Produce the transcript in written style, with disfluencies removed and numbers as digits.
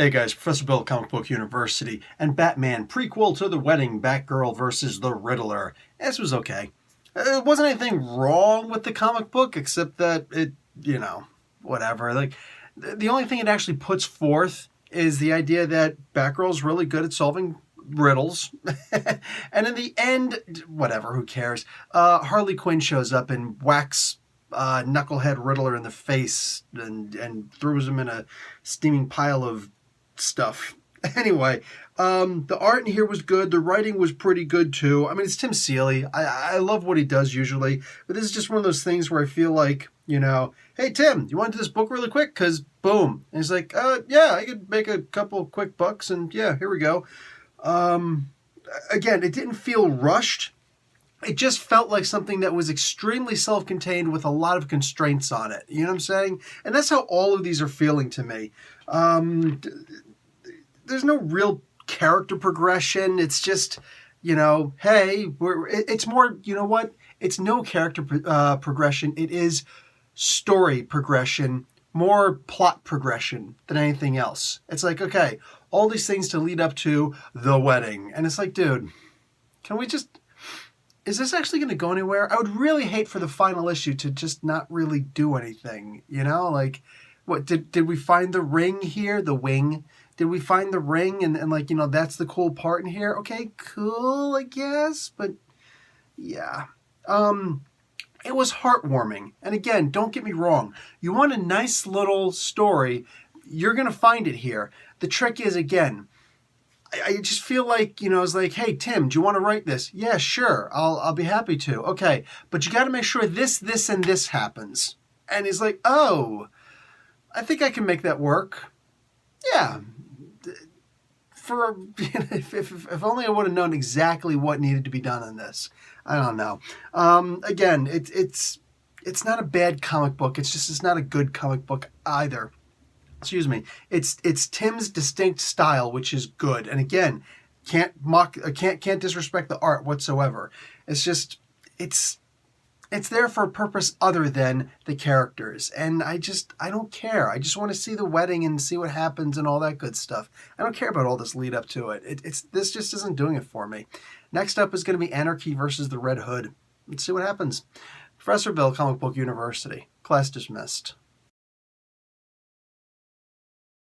Hey guys, Professor Bill, Comic Book University, and Batman prequel to The Wedding, Batgirl versus the Riddler. This was okay. It wasn't anything wrong with the comic book, except that it, whatever. Like, the only thing it actually puts forth is the idea that Batgirl's really good at solving riddles. And in the end, whatever, who cares? Harley Quinn shows up and whacks knucklehead Riddler in the face and throws him in a steaming pile of stuff. Anyway, the art in here was good. The writing was pretty good too. I mean, it's Tim Seeley. I love what he does usually, but this is just one of those things where I feel like, hey Tim, you want to do this book really quick? Because boom. And he's like, yeah, I could make a couple quick bucks, and yeah, here we go. Again, it didn't feel rushed. It just felt like something that was extremely self-contained with a lot of constraints on it. You know what I'm saying? And that's how all of these are feeling to me. There's no real character progression. It's just, hey, it's more, you know what? It's no character progression. It is story progression, more plot progression than anything else. It's like, okay, all these things to lead up to the wedding. And it's like, dude, can we just... Is this actually going to go anywhere? I would really hate for the final issue to just not really do anything, Like, what, did we find the ring here? The wing? Did we find the ring and that's the cool part in here? Okay, cool, I guess, but yeah. It was heartwarming. And again, don't get me wrong. You want a nice little story, you're going to find it here. The trick is, again, I just feel like, it's like, hey, Tim, do you want to write this? Yeah, sure. I'll be happy to. Okay. But you got to make sure this, and this happens. And he's like, oh, I think I can make that work. Yeah. If only I would have known exactly what needed to be done in this. I don't know. Again, it's not a bad comic book. It's not a good comic book either. Excuse me. It's Tim's distinct style, which is good. And again, can't disrespect the art whatsoever. It's just it's there for a purpose other than the characters. And I don't care. I just want to see the wedding and see what happens and all that good stuff. I don't care about all this lead up to it. This just isn't doing it for me. Next up is going to be Anarchy versus the Red Hood. Let's see what happens. Professor Bill, Comic Book University. Class dismissed.